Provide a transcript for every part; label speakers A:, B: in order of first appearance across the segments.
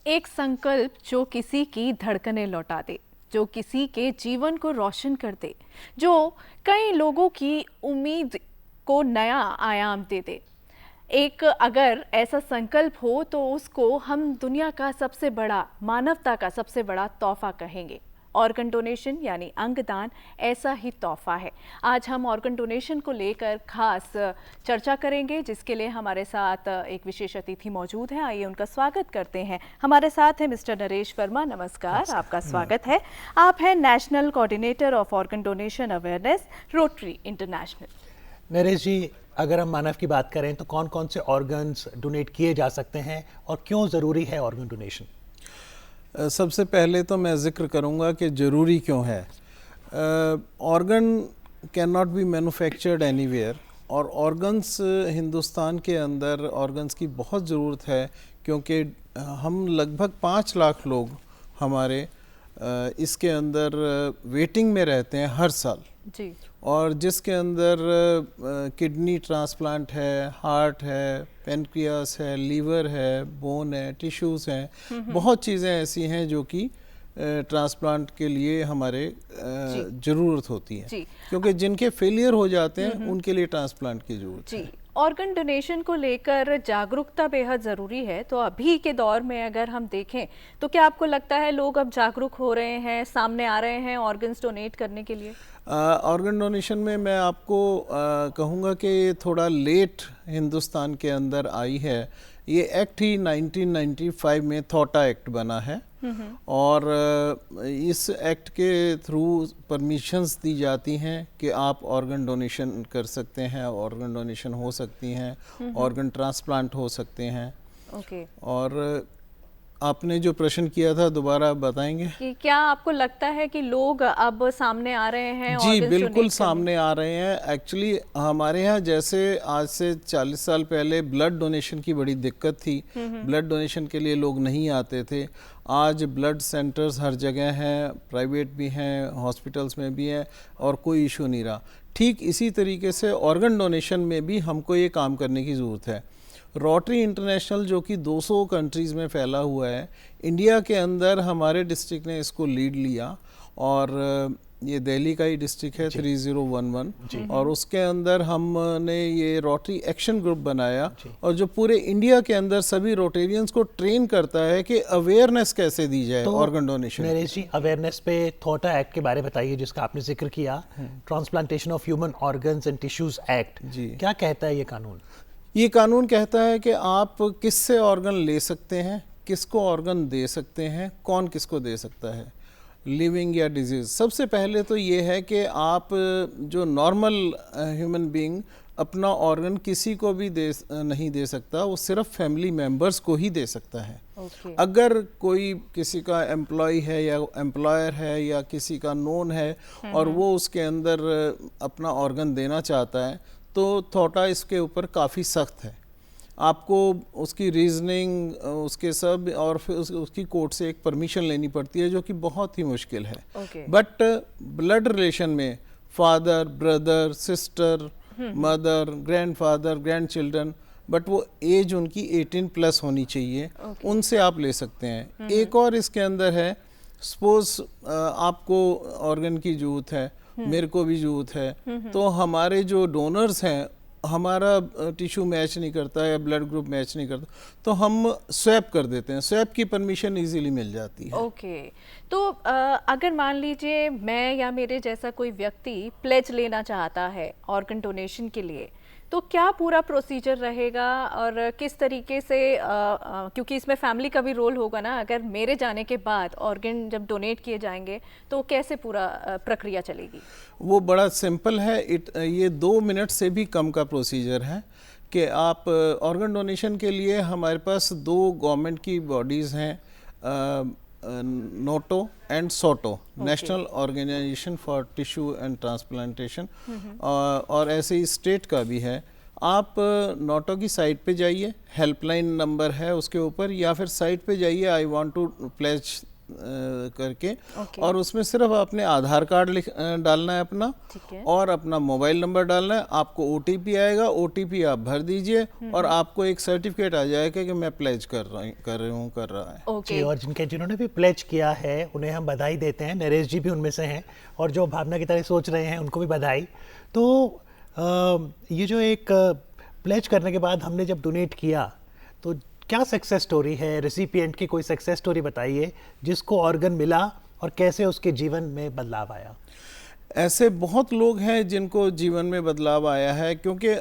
A: एक संकल्प जो किसी की धड़कनें लौटा दे, जो किसी के जीवन को रोशन कर दे, जो कई लोगों की उम्मीद को नया आयाम दे दे। एक अगर ऐसा संकल्प हो तो उसको हम दुनिया का सबसे बड़ा, मानवता का सबसे बड़ा तोहफा कहेंगे। ऑर्गन डोनेशन यानी अंगदान ऐसा ही तोहफा है। आज हम ऑर्गन डोनेशन को लेकर खास चर्चा करेंगे, जिसके लिए हमारे साथ एक विशेष अतिथि मौजूद है। आइए उनका स्वागत करते हैं। हमारे साथ है मिस्टर नरेश वर्मा। नमस्कार, आपका स्वागत है। आप हैं national coordinator of organ donation awareness, Rotary International.
B: Naresh ji, अगर हम मानव की बात करें तो कौन कौन से ऑर्गन्स डोनेट किए जा सकते हैं और क्यों ज़रूरी है ऑर्गन डोनेशन?
C: सबसे पहले तो मैं ज़िक्र करूंगा कि ज़रूरी क्यों है। Organ can not be manufactured anywhere, और ऑर्गन्स हिंदुस्तान के अंदर ऑर्गन्स की बहुत ज़रूरत है, क्योंकि हम लगभग 5 लाख लोग हमारे इसके अंदर वेटिंग में रहते हैं हर साल
A: जी।
C: और जिसके अंदर किडनी ट्रांसप्लांट है, हार्ट है, पेनक्रियास है, लीवर है, बोन है, टिश्यूज़ हैं, बहुत चीज़ें ऐसी हैं जो कि ट्रांसप्लांट के लिए हमारे ज़रूरत होती है, क्योंकि जिनके फेलियर हो जाते हैं उनके लिए ट्रांसप्लांट की ज़रूरत है।
A: ऑर्गन डोनेशन को लेकर जागरूकता बेहद ज़रूरी है। तो अभी के दौर में अगर हम देखें तो क्या आपको लगता है लोग अब जागरूक हो रहे हैं, सामने आ रहे हैं ऑर्गन्स डोनेट करने के लिए?
C: ऑर्गन डोनेशन में मैं आपको कहूँगा कि ये थोड़ा लेट हिंदुस्तान के अंदर आई है। ये एक्ट ही 1995 में थॉटा एक्ट बना है, और इस एक्ट के थ्रू परमिशंस दी जाती हैं कि आप ऑर्गन डोनेशन कर सकते हैं, ऑर्गन डोनेशन हो सकती हैं, ऑर्गन ट्रांसप्लांट हो सकते हैं। और आपने जो प्रश्न किया था दोबारा बताएंगे
A: कि क्या आपको लगता है कि लोग अब सामने आ रहे हैं?
C: जी बिल्कुल सामने आ रहे हैं। एक्चुअली हमारे यहाँ जैसे आज से 40 साल पहले ब्लड डोनेशन की बड़ी दिक्कत थी, ब्लड डोनेशन के लिए लोग नहीं आते थे। आज ब्लड सेंटर्स हर जगह हैं, प्राइवेट भी हैं, हॉस्पिटल्स में भी हैं, और कोई इशू नहीं रहा। ठीक इसी तरीके से ऑर्गन डोनेशन में भी हमको ये काम करने की ज़रूरत है। रोटरी इंटरनेशनल जो कि 200 कंट्रीज़ में फैला हुआ है, इंडिया के अंदर हमारे डिस्ट्रिक्ट ने इसको लीड लिया, और ये दिल्ली का ही डिस्ट्रिक्ट है 3011, और उसके अंदर हमने ये रोटरी एक्शन ग्रुप बनाया, और जो पूरे इंडिया के अंदर सभी रोटेरियंस को ट्रेन करता है कि अवेयरनेस कैसे दी जाए ऑर्गन डोनेशन।
B: नरेश जी, अवेयरनेस पे थॉटा एक्ट के बारे में बताइए, जिसका आपने जिक्र किया, transplantation of human organs and tissues act. जी, क्या कहता है ये कानून?
C: ये कानून कहता है कि आप किससे ऑर्गन ले सकते हैं, किसको ऑर्गन दे सकते हैं, कौन किसको दे सकता है, लिविंग या डिजीज़। सबसे पहले तो ये है कि आप जो नॉर्मल ह्यूमन बीइंग अपना ऑर्गन किसी को भी नहीं दे सकता, वो सिर्फ फैमिली मेम्बर्स को ही दे सकता है। अगर कोई किसी का एम्प्लॉय है या एम्प्लॉयर है या किसी का नोन है और वो उसके अंदर अपना ऑर्गन देना चाहता है, तो थॉटा इसके ऊपर काफ़ी सख्त है। आपको उसकी रीजनिंग, उसके सब, और फिर उसकी कोर्ट से एक परमिशन लेनी पड़ती है, जो कि बहुत ही मुश्किल है। बट ब्लड रिलेशन में father, brother, sister, mother, grandfather, grand children, but वो एज उनकी 18 प्लस होनी चाहिए, उनसे आप ले सकते हैं। एक और इसके अंदर है, सपोज आपको ऑर्गन की जरूरत है, मेरे को भी जरूरत है, तो हमारे जो डोनर्स हैं, हमारा टिश्यू मैच नहीं करता या ब्लड ग्रुप मैच नहीं करता, तो हम स्वैप कर देते हैं। स्वैप की परमिशन इजीली मिल जाती है।
A: तो अगर मान लीजिए मैं या मेरे जैसा कोई व्यक्ति प्लेज लेना चाहता है ऑर्गन डोनेशन के लिए, तो क्या पूरा प्रोसीजर रहेगा और किस तरीके से, क्योंकि इसमें फैमिली का भी रोल होगा ना, अगर मेरे जाने के बाद ऑर्गन जब डोनेट किए जाएंगे तो कैसे पूरा प्रक्रिया चलेगी?
C: वो बड़ा सिंपल है। ये 2 मिनट से भी कम का प्रोसीजर है कि आप ऑर्गन डोनेशन के लिए, हमारे पास 2 गवर्नमेंट की बॉडीज़ हैं, NOTTO and SOTTO, national organisation for tissue and transplantation, और ऐसे ही स्टेट का भी है। आप नोटो की साइट पे जाइए, हेल्पलाइन नंबर है उसके ऊपर, या फिर साइट पे जाइए, आई वांट टू प्लेज करके
A: Okay.
C: और उसमें सिर्फ अपने आधार कार्ड डालना है अपना,
A: ठीक है।
C: और अपना मोबाइल नंबर डालना है। आपको OTP आएगा, OTP आप भर दीजिए और आपको एक सर्टिफिकेट आ जाएगा कि मैं प्लेज कर रहा है।
A: ओके।
B: जी, और जिन्होंने भी प्लेज किया है उन्हें हम बधाई देते हैं। नरेश जी भी उनमें से हैं, और जो भावना की तरह सोच रहे हैं उनको भी बधाई। तो ये जो एक प्लेज करने के बाद हमने जब डोनेट किया, तो क्या सक्सेस स्टोरी है? रेसिपिएंट की कोई सक्सेस स्टोरी बताइए जिसको ऑर्गन मिला और कैसे उसके जीवन में बदलाव आया।
C: ऐसे बहुत लोग हैं जिनको जीवन में बदलाव आया है, क्योंकि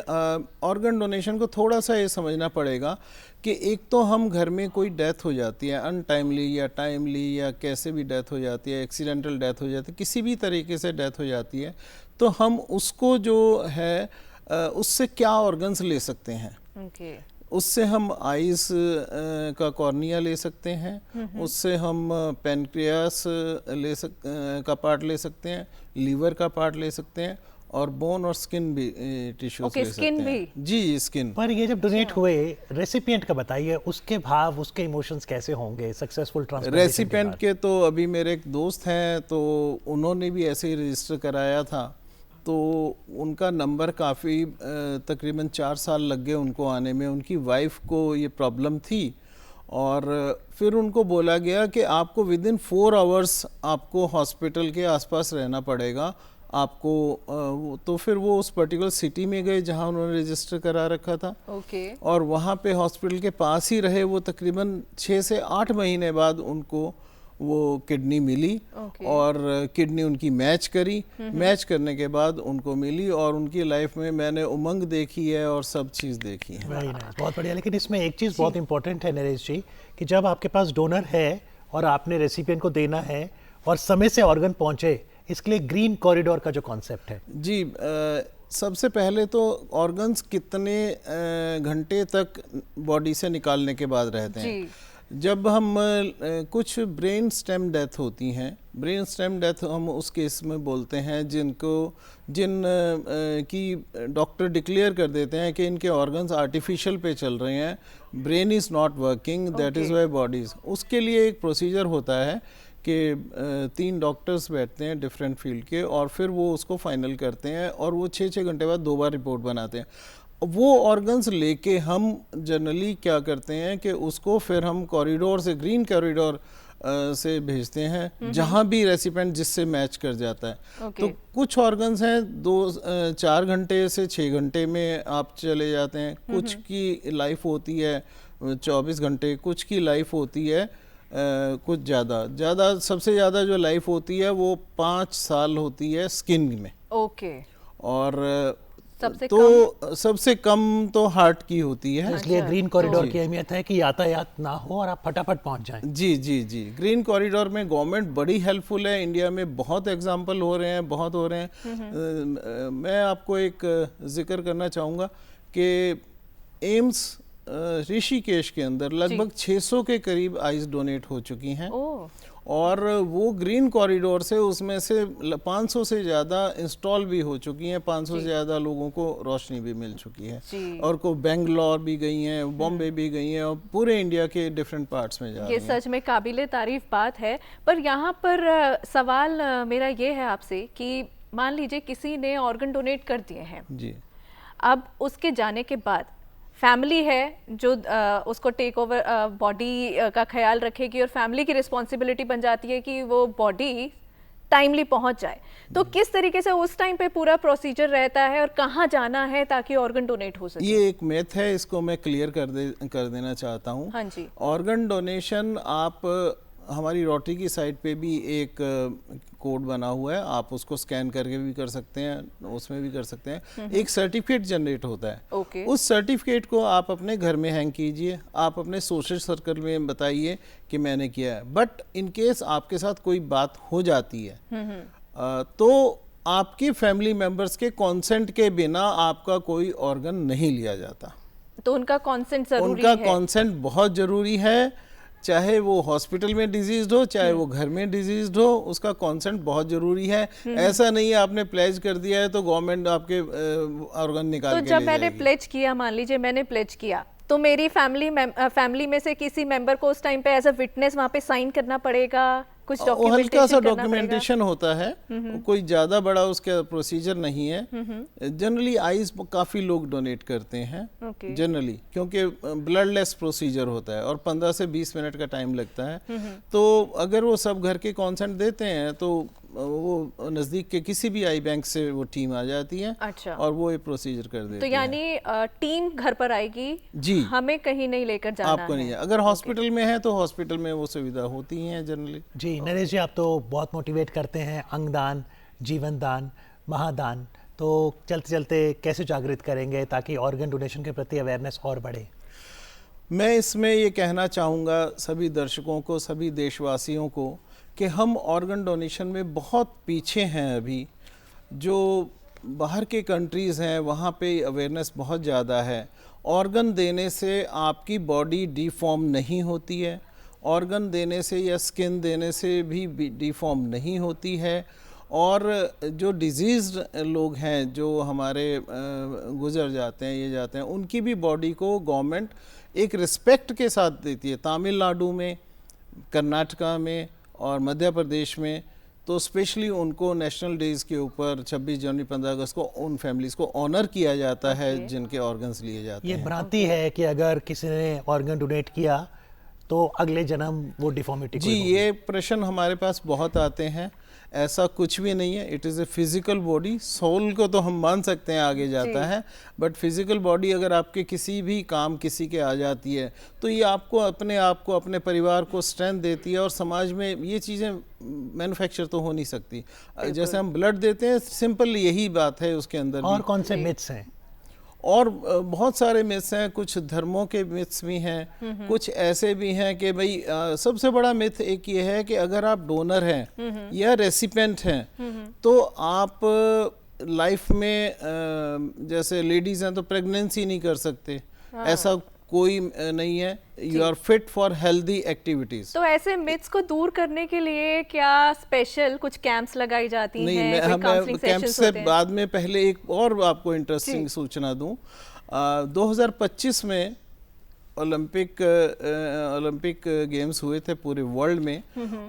C: ऑर्गन डोनेशन को थोड़ा सा ये समझना पड़ेगा कि एक तो हम घर में कोई डेथ हो जाती है, अनटाइमली या टाइमली या कैसे भी डेथ हो जाती है, एक्सीडेंटल डेथ हो जाती है, किसी भी तरीके से डेथ हो जाती है, तो हम उसको जो है उससे क्या ऑर्गन्स ले सकते हैं।
A: ओके।
C: उससे हम आइज़ का कॉर्निया ले सकते हैं, उससे हम पेनक्रियास का पार्ट ले सकते हैं, लीवर का पार्ट ले सकते हैं, और बोन और स्किन भी टिश्यूज ले सकते हैं। जी, स्किन।
B: पर ये जब डोनेट हुए, रेसिपिएंट का बताइए, उसके भाव, उसके इमोशंस कैसे होंगे सक्सेसफुल ट्रांसप्लांटेशन?
C: रेसिपिएंट के तो अभी मेरे एक दोस्त हैं, तो उन्होंने भी ऐसे ही रजिस्टर कराया था, तो उनका नंबर काफ़ी तकरीबन 4 साल लग गए उनको आने में। उनकी वाइफ को ये प्रॉब्लम थी, और फिर उनको बोला गया कि आपको विदिन 4 आवर्स आपको हॉस्पिटल के आसपास रहना पड़ेगा आपको। तो फिर वो उस पर्टिकुलर सिटी में गए जहां उन्होंने रजिस्टर करा रखा था।
A: ओके।
C: और वहाँ पे हॉस्पिटल के पास ही रहे वो। तकरीबन 6 से 8 महीने बाद उनको वो किडनी मिली।
A: Okay.
C: और किडनी उनकी मैच करी। मैच करने के बाद उनको मिली, और उनकी लाइफ में मैंने उमंग देखी है और सब चीज़ देखी है।
B: वेरी नाइस, बहुत बढ़िया। लेकिन इसमें एक चीज़ बहुत इंपॉर्टेंट है नरेश जी, कि जब आपके पास डोनर है और आपने रेसिपिएंट को देना है और समय से ऑर्गन पहुंचे, इसके लिए ग्रीन कॉरिडोर का जो कॉन्सेप्ट है।
C: जी, सबसे पहले तो ऑर्गन्स कितने घंटे तक बॉडी से निकालने के बाद रहते हैं। जब हम कुछ ब्रेन स्टेम डेथ होती हैं, ब्रेन स्टेम डेथ हम उस केस में बोलते हैं जिन की डॉक्टर डिक्लेयर कर देते हैं कि इनके ऑर्गन्स आर्टिफिशियल पे चल रहे हैं, brain is not working, that is why bodies. उसके लिए एक प्रोसीजर होता है कि 3 डॉक्टर्स बैठते हैं डिफरेंट फील्ड के, और फिर वो उसको फाइनल करते हैं, और वो 6-6 घंटे बाद 2 बार रिपोर्ट बनाते हैं। वो ऑर्गन्स लेके हम जनरली क्या करते हैं कि उसको फिर हम कॉरिडोर से, ग्रीन कॉरिडोर से भेजते हैं, जहाँ भी रेसिपिएंट जिससे मैच कर जाता है।
A: Okay.
C: तो कुछ ऑर्गन्स हैं 2-4 घंटे से 6 घंटे में आप चले जाते हैं। कुछ की लाइफ होती है 24 घंटे, कुछ की लाइफ होती है कुछ ज़्यादा सबसे ज़्यादा जो लाइफ होती है वो 5 साल होती है स्किन में।
A: ओके।
C: और सबसे कम तो हार्ट की होती है।
B: इसलिए ग्रीन कॉरिडोर की अहमियत है कि यातायात ना हो और आप फटाफट पहुंच जाएं।
C: जी जी जी, ग्रीन कॉरिडोर में गवर्नमेंट बड़ी हेल्पफुल है। इंडिया में बहुत एग्जाम्पल हो रहे हैं, बहुत हो रहे हैं। मैं आपको एक जिक्र करना चाहूँगा कि एम्स ऋषिकेश के अंदर लगभग 600 के करीब आइस डोनेट हो चुकी हैं। और वो ग्रीन कॉरिडोर से उसमें से 500 से ज़्यादा इंस्टॉल भी हो चुकी हैं, 500 से ज़्यादा लोगों को रोशनी भी मिल चुकी है। और को बेंगलोर भी गई हैं, बॉम्बे भी गई हैं, और पूरे इंडिया के डिफरेंट पार्ट्स में जा रही हैं।
A: ये सच में काबिले तारीफ बात है। पर यहाँ पर सवाल मेरा ये है आपसे कि मान लीजिए किसी ने ऑर्गन डोनेट कर दिए हैं
C: जी,
A: अब उसके जाने के बाद फैमिली है जो उसको टेक ओवर बॉडी का ख्याल रखेगी, और फैमिली की रिस्पॉन्सिबिलिटी बन जाती है कि वो बॉडी टाइमली पहुंच जाए। तो किस तरीके से उस टाइम पे पूरा प्रोसीजर रहता है और कहाँ जाना है ताकि ऑर्गन डोनेट हो सके?
C: ये एक मिथ है, इसको मैं क्लियर कर देना चाहता हूँ।
A: हाँ जी।
C: ऑर्गन डोनेशन, आप हमारी रोटरी की साइट पे भी एक कोड बना हुआ है, आप उसको स्कैन करके भी कर सकते हैं, उसमें भी कर सकते हैं। एक सर्टिफिकेट जनरेट होता है। उस सर्टिफिकेट को आप अपने घर में हैंग कीजिए, आप अपने सोशल सर्कल में बताइए कि मैंने किया है। बट इन केस आपके साथ कोई बात हो जाती है तो आपकी फैमिली मेंबर्स के कॉन्सेंट के बिना आपका कोई ऑर्गन नहीं लिया जाता।
A: तो उनका कॉन्सेंट जरूरी
C: है?
A: है।
C: उनका कॉन्सेंट बहुत ज़रूरी है। चाहे वो हॉस्पिटल में डिजीज हो, चाहे वो घर में डिजीज हो, उसका कॉन्सेंट बहुत जरूरी है। ऐसा नहीं है आपने प्लेज कर दिया है तो गवर्नमेंट आपके ऑर्गन निकाल के ले
A: जाएगी। तो जब मैंने प्लेज किया, मान लीजिए मैंने प्लेज किया, तो मेरी फैमिली में से किसी मेंबर को उस टाइम पे एज अ विटनेस वहाँ पे साइन करना पड़ेगा कुछ
C: वो हल्का सा
A: documentation करना
C: डॉक्यूमेंटेशन होता है, कोई ज़्यादा बड़ा उसका प्रोसीजर नहीं है। जनरली आइज काफ़ी लोग डोनेट करते हैं
A: Okay.
C: जनरली, क्योंकि ब्लडलेस प्रोसीजर होता है और 15 से 20 मिनट का टाइम लगता है। तो अगर वो सब घर के कॉन्सेंट देते हैं तो वो नज़दीक के किसी भी आई बैंक से वो टीम आ जाती है
A: अच्छा।
C: और वो ये प्रोसीजर कर देती
A: तो
C: है।
A: यानी टीम घर पर आएगी
C: जी,
A: हमें कहीं नहीं लेकर जाना
C: आपको नहीं है। अगर हॉस्पिटल में है तो हॉस्पिटल में वो सुविधा होती है जनरली।
B: जी नरेश जी, आप तो बहुत मोटिवेट करते हैं अंगदान, जीवन दान, महादान, तो चलते चलते कैसे जागृत करेंगे ताकि ऑर्गन डोनेशन के प्रति अवेयरनेस और बढ़े?
C: मैं इसमें ये कहना चाहूँगा सभी दर्शकों को, सभी देशवासियों को कि हम ऑर्गन डोनेशन में बहुत पीछे हैं अभी। जो बाहर के कंट्रीज़ हैं वहाँ पे अवेयरनेस बहुत ज़्यादा है। ऑर्गन देने से आपकी बॉडी डिफॉर्म नहीं होती है, ऑर्गन देने से या स्किन देने से भी डिफॉर्म नहीं होती है। और जो डिजीज़्ड लोग हैं जो हमारे गुजर जाते हैं, ये जाते हैं, उनकी भी बॉडी को गवर्नमेंट एक रिस्पेक्ट के साथ देती है। तमिलनाडु में, कर्नाटका में और मध्य प्रदेश में तो स्पेशली उनको नेशनल डेज़ के ऊपर 26 जनवरी 15 अगस्त को उन फैमिलीज़ को ऑनर किया जाता है जिनके ऑर्गन्स लिए जाते
B: ये
C: हैं।
B: भ्रांति है कि अगर किसी ने ऑर्गन डोनेट किया तो अगले जन्म वो डिफॉर्मिटी
C: जी, ये प्रश्न हमारे पास बहुत आते हैं। ऐसा कुछ भी नहीं है। It is a physical body. Soul को तो हम मान सकते हैं आगे जाता है, बट फिजिकल बॉडी अगर आपके किसी भी काम किसी के आ जाती है तो ये आपको अपने परिवार को स्ट्रेंथ देती है और समाज में ये चीज़ें मैन्युफैक्चर तो हो नहीं सकती। जैसे हम ब्लड देते हैं, सिंपल यही बात है उसके अंदर
B: और
C: भी।
B: कौन से मिथ्स हैं?
C: और बहुत सारे मिथ्स हैं, कुछ धर्मों के मिथ्स भी हैं, कुछ ऐसे भी हैं कि भाई सबसे बड़ा मिथ एक ये है कि अगर आप डोनर हैं या रेसिपेंट हैं तो आप लाइफ में जैसे लेडीज़ हैं तो प्रेगनेंसी नहीं कर सकते। ऐसा कोई नहीं है। You are fit for healthy activities.
A: तो ऐसे मिथ्स को दूर करने के लिए क्या स्पेशल कुछ कैंप्स लगाई जाती
C: नहीं,
A: हैं?
C: मैं
A: कोई काउंसलिंग
C: कैंप
A: सेशंस
C: से
A: होते हैं?
C: बाद में पहले एक और आपको इंटरेस्टिंग सूचना दूं। 2025 में ओलंपिक गेम्स हुए थे पूरे वर्ल्ड में।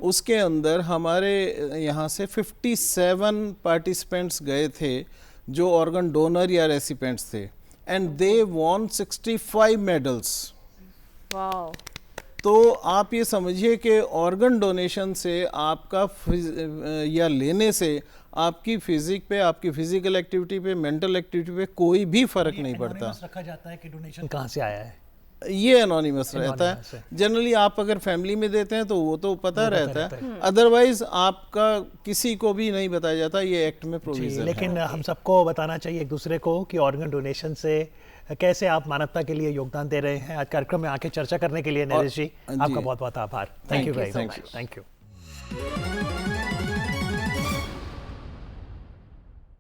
C: उसके अंदर हमारे यहाँ से 57 पार्टिसिपेंट्स गए थे जो ऑर्गन डोनर या रेसिपेंट्स थे, and they won 65 medals.
A: Wow.
C: तो आप ये समझिए कि ऑर्गन डोनेशन से आपका या लेने से आपकी फिजिक पे, आपकी फिजिकल एक्टिविटी पे, मेंटल एक्टिविटी पे कोई भी फर्क नहीं पड़ता।
B: Anonymous रखा जाता है कि डोनेशन कहाँ से आया है।
C: ये एनोनिमस रहता
B: Anonymous
C: है। जनरली आप अगर फैमिली में देते हैं तो वो तो पता रहता है, अदरवाइज आपका किसी को भी नहीं बताया जाता। ये एक्ट में प्रोविजन है।
B: लेकिन हम सबको बताना चाहिए एक दूसरे को कि ऑर्गन डोनेशन से कैसे आप मानवता के लिए योगदान दे रहे हैं। आज कार्यक्रम में आके चर्चा करने के लिए नरेश जी आपका बहुत बहुत आभार। Thank you very much. Thank you.